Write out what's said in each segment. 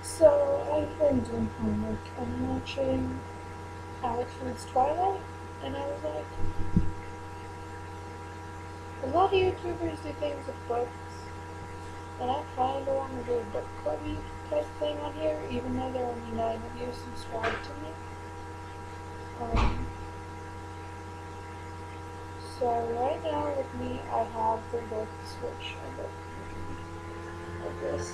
So I've been doing homework and watching Alex's Twilight, and I was like, a lot of YouTubers do things with books, and I kind of want to do a book clubby type thing on here, even though there are only 9 of you subscribed to me. Um, so right now with me, I have 3 books, which I both like this.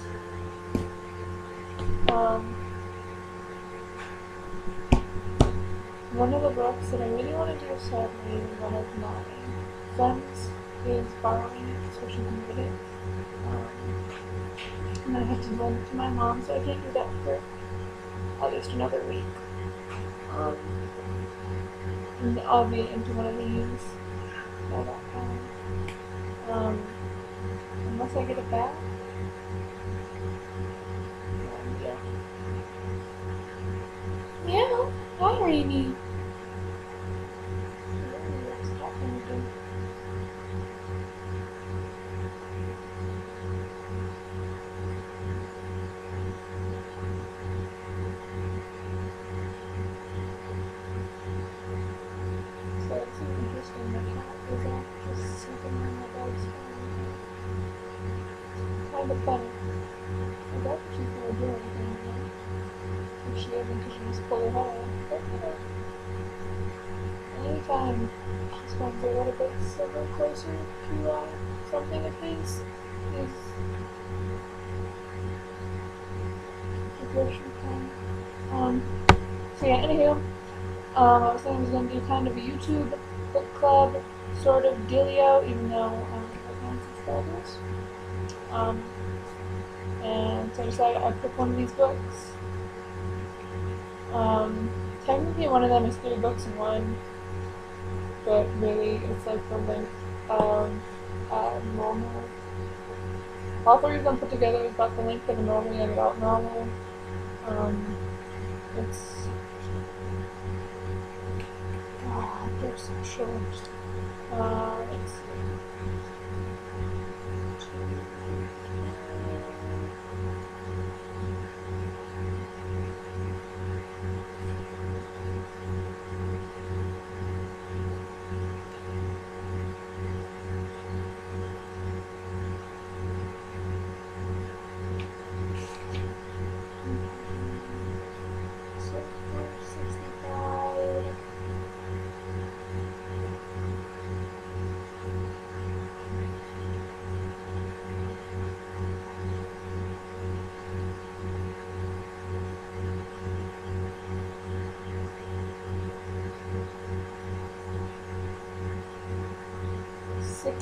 One of the books that I really want to do sadly is one of my friends is borrowing it so she can read it. And I have to lend it to my mom, so I can't do that for at least another week. And I'll be into one of these by that time. Unless I get it back. Yeah. Yeah, hi Rainy. What's happening again? So it's interesting, the cat is just sleeping on my dog's phone. Kind of funny. I doubt that she's gonna do anything, you know? If she isn't, because she just pull her hair. But, you know, anytime she spends a little bit closer to something of his is a grocery time. So yeah, anywho, I was saying I was going to do kind of a YouTube book club sort of dealio, even though I have 9 subscribers. And so I decided I'd pick one of these books. Technically one of them is 3 books in one, but really it's like the length of normal. All 3 of them put together is about the length of a normal young adult novel. It's they're so short. Let's see.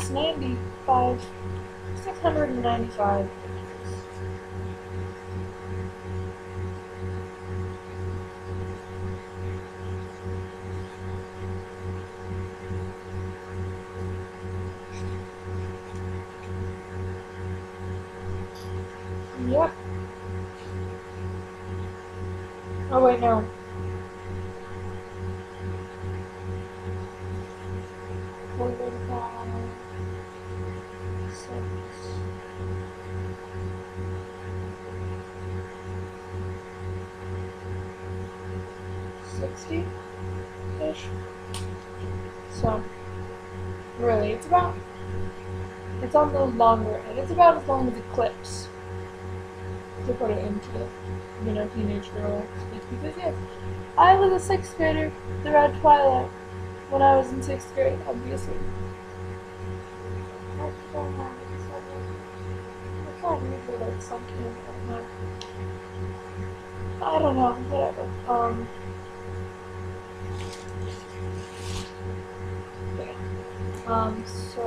$695. 695. Yep. Oh wait, no. $60-ish. So, really, it's on the longer end. It's about as long as Eclipse, to put it into, teenage girl speech. Because yes, I was a 6th grader throughout Twilight when I was in 6th grade, obviously. I don't know. I can't usually like sunk in right now. I don't know, whatever. So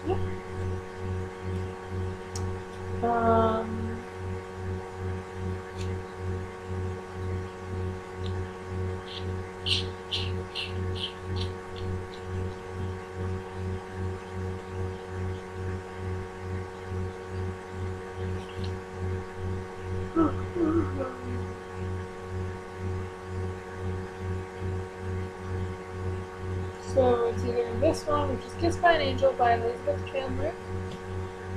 yeah. So it's either this one, which is Kissed by an Angel by Elizabeth Chandler,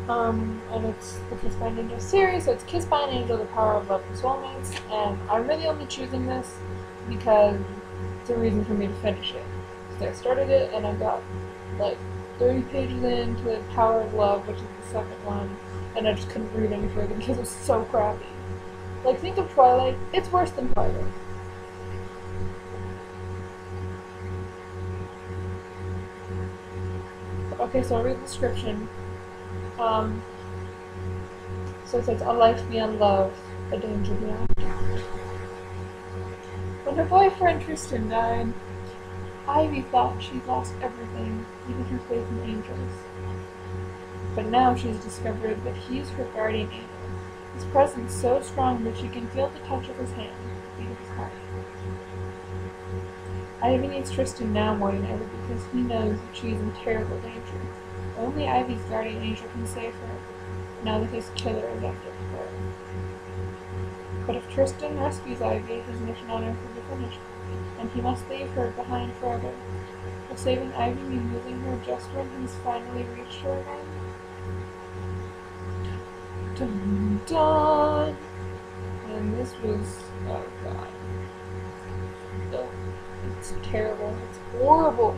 and it's the Kissed by an Angel series, so it's Kissed by an Angel, The Power of Love and Soulmates, and I'm really only choosing this because it's a reason for me to finish it. So I started it, and I got like 30 pages into The Power of Love, which is the second one, and I just couldn't read any further because it's so crappy. Like, think of Twilight, it's worse than Twilight. Okay, so I'll read the description. So it says, a life beyond love, a danger beyond. When her boyfriend Kristin died, Ivy thought she'd lost everything, even her faith in angels. But now she's discovered that he's her guardian angel, his presence so strong that she can feel the touch of his hand, the beat of his heart. Ivy needs Kristin now more than ever because he knows that she's in terrible danger. Only Ivy's guardian angel can save her, now that his killer is after her. But if Kristin rescues Ivy, his mission on Earth will be finished, and he must leave her behind forever. Will saving Ivy mean losing her just when he's finally reached her again? Dun dun! And this was, oh god. It's terrible. It's horrible.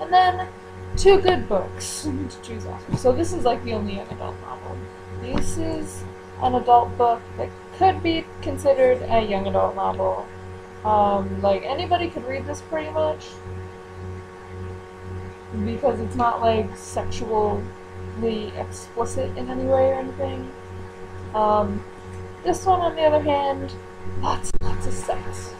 And then, 2 good books to choose off of. So this is like the only young adult novel. This is an adult book that could be considered a young adult novel. Like, anybody could read this pretty much. Because it's not, like, sexually explicit in any way or anything. This one, on the other hand, lots of sex.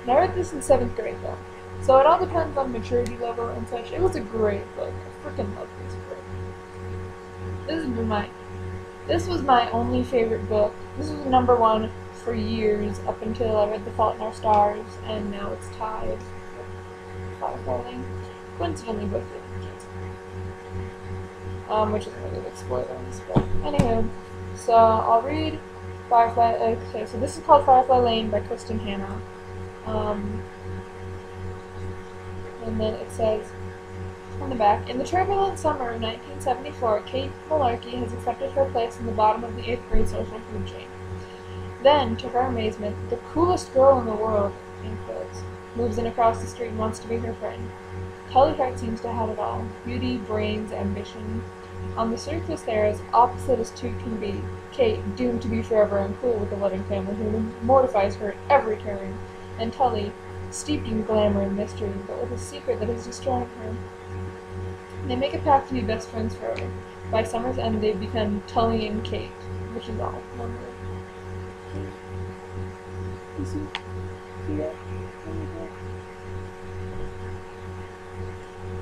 And I read this in 7th grade, though. So it all depends on maturity level and such. It was a great book. I freaking love this book. This was my only favorite book. This was #1 for years, up until I read The Fault in Our Stars, and now it's tied with Firefly Lane. Coincidentally, both of them, which isn't really a big spoiler in this book. Anywho, so I'll read Firefly. Okay, so this is called Firefly Lane by Kristin Hannah. And then it says on the back, in the turbulent summer of 1974, Kate Malarkey has accepted her place in the bottom of the 8th grade social food chain. Then, to her amazement, the coolest girl in the world, in quotes, moves in across the street and wants to be her friend. Kelly Hart seems to have it all: beauty, brains, ambition. On the surface, they're as opposite as two can be. Kate, doomed to be forever uncool with a loving family who mortifies her at every turn, and Tully, steeped in glamour and mystery, but with a secret that is destroying her. They make a pact to be best friends forever. By summer's end, they become Tully and Kate, which is all one word. You see that?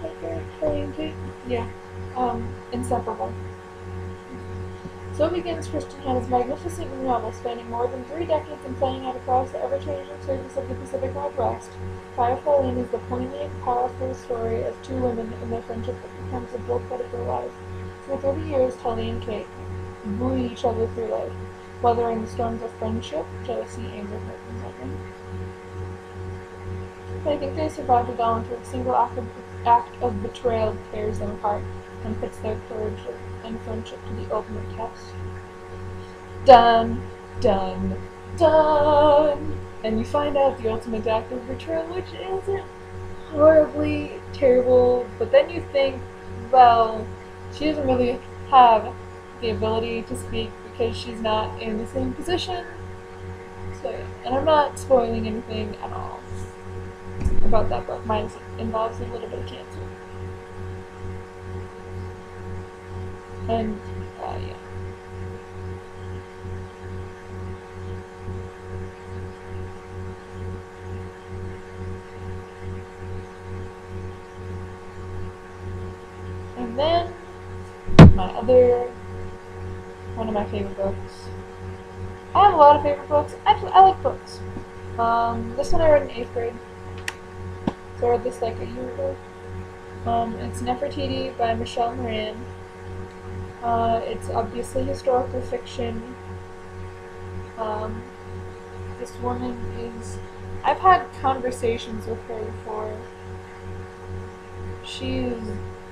Right there, Tully and Kate? Yeah. Inseparable. So begins Kristin Hannah's magnificent new novel, spanning more than 3 decades and playing out across the ever-changing surface of the Pacific Northwest. Firefly Lane is the poignant, powerful story of 2 women and their friendship that becomes the bulkhead of their lives. For 30 years, Tully and Kate buoy each other through life, weathering the storms of friendship, jealousy, anger, hurt, and resentment. They think they survived it all until a single act of betrayal tears them apart and puts their courage and friendship to the ultimate test. Done, done, done! And you find out the ultimate act of betrayal, which isn't horribly terrible, but then you think, well, she doesn't really have the ability to speak because she's not in the same position. So yeah, and I'm not spoiling anything at all about that book. Mine involves a little bit of cancer. And, yeah. And then, one of my favorite books. I have a lot of favorite books. Actually, I like books. This one I read in 8th grade. So I read this like a year ago. It's Nefertiti by Michelle Moran. It's obviously historical fiction. This woman is... I've had conversations with her before. she's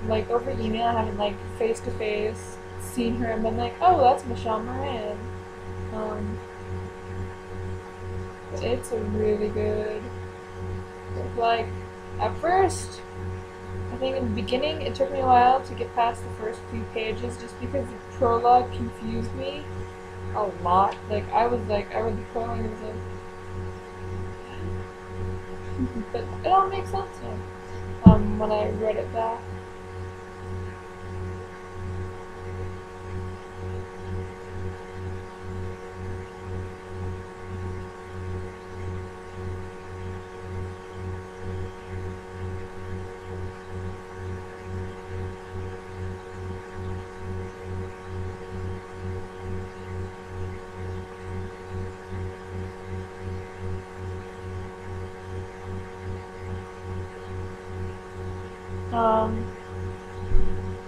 like over email. I haven't like face to face seen her and been like, oh, that's Michelle Moran. It's a really good book. Like, at first, I think in the beginning it took me a while to get past the first few pages just because the prologue confused me a lot. Like, I read the prologue and was like, but it all makes sense now. When I read it back.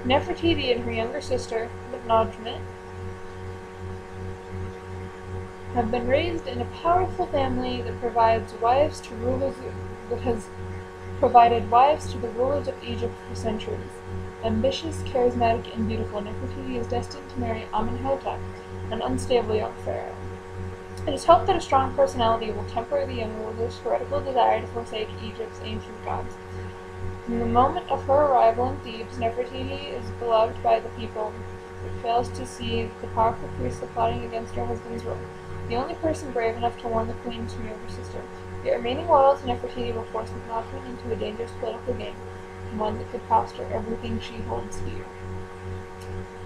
Nefertiti and her younger sister, Najmet, have been raised in a powerful family that has provided wives to the rulers of Egypt for centuries. Ambitious, charismatic, and beautiful, Nefertiti is destined to marry Amenhotep, an unstable young pharaoh. It is hoped that a strong personality will temper the young ruler's heretical desire to forsake Egypt's ancient gods. From the moment of her arrival in Thebes, Nefertiti is beloved by the people, but fails to see the powerful priests plotting against her husband's rule. The only person brave enough to warn the queen's younger sister. Yet remaining loyal to Nefertiti will force Najmet into a dangerous political game, one that could cost her everything she holds dear.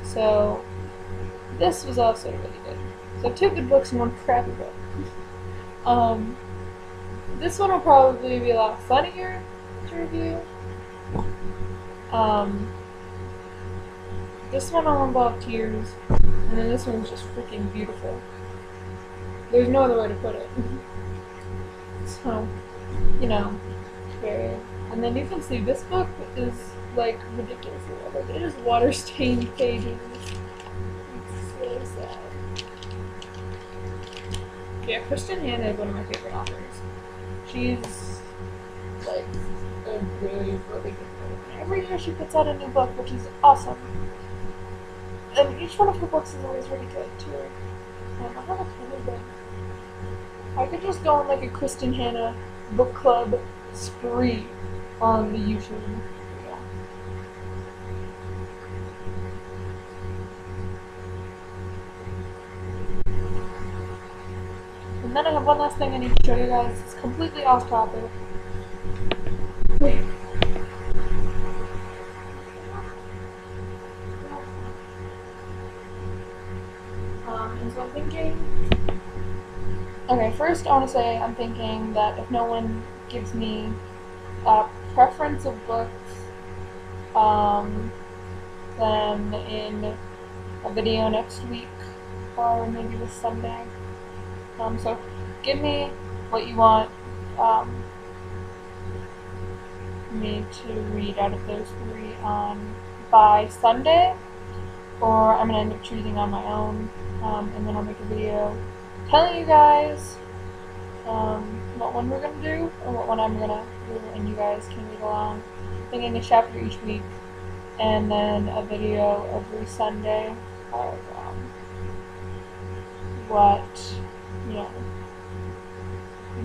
So, this was also really good. So 2 good books and 1 crappy book. This one will probably be a lot funnier to review. This one will involve tears, and then this one's just freaking beautiful. There's no other way to put it. So, you know, very. And then you can see this book is like ridiculously well. Like, it is water-stained pages. It's so sad. Yeah, Kristin Hannah is one of my favorite authors. She's like a really, really good book. Every year she puts out a new book, which is awesome. And each one of her books is always really good too. I have a ton of them. I could just go on like a Kristin Hannah book club spree on the YouTube. Yeah. And then I have one last thing I need to show you guys. It's completely off topic. Wait. And so I'm thinking. Okay, first I want to say I'm thinking that if no one gives me a preference of books, then in a video next week or maybe this Sunday. So give me what you want me to read out of those 3 by Sunday, or I'm gonna end up choosing on my own, and then I'll make a video telling you guys what one we're gonna do or what one I'm gonna do, and you guys can read along, thinking a chapter each week, and then a video every Sunday of what, you know,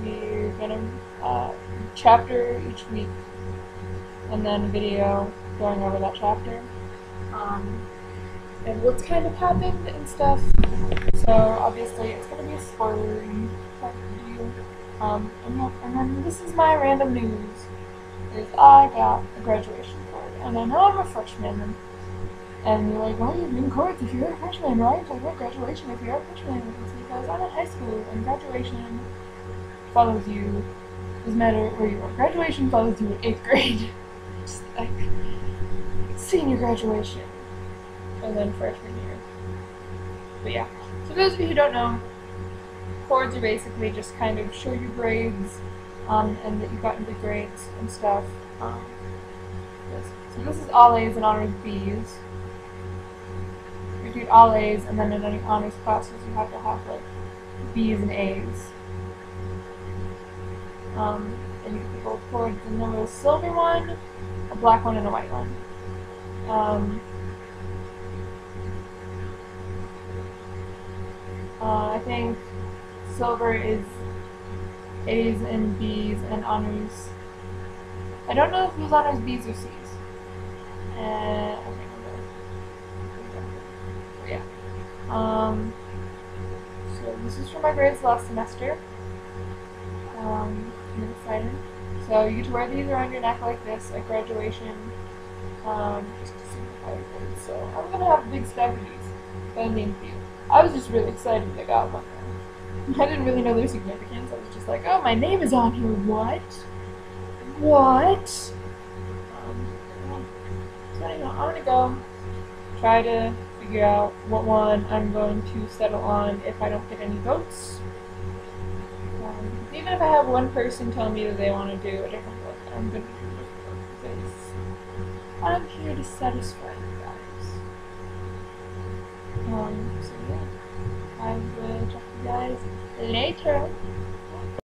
we're gonna chapter each week, and then a video going over that chapter, and what's kind of happened and stuff. So obviously it's gonna be a spoilery type review. And then this is my random news. Is I got a graduation card, and I know I'm a freshman, and you're like, well, you're in cards if you're a freshman, right? Like, what graduation if you're a freshman? It's because I'm in high school, and graduation follows you. Doesn't matter where you are. Graduation follows you in 8th grade. Just like senior graduation, and then freshman year. But yeah. So for those of you who don't know, chords are basically just kind of show your grades, and that you got into grades and stuff. So this is all A's and honors B's. You do all A's, and then in any honors classes you have to have like B's and A's. And you can go chords, and then there's a silver one, a black one and a white one. I think silver is A's and B's and honors. I don't know if these honors B's or C's. I can't remember. Yeah. So this is for my grades last semester. I'm excited. So you get to wear these around your neck like this at graduation. Just to simplify things. So I'm gonna have a big stack of these. But I named you. I was just really excited I got one. I didn't really know their significance. I was just like, oh, my name is on here. What? What? So anyway, I'm gonna go try to figure out what one I'm going to settle on if I don't get any votes. Even if I have one person tell me that they want to do a different look, I'm going to do a different look because I'm here to satisfy you guys. So yeah, I will talk to you guys later.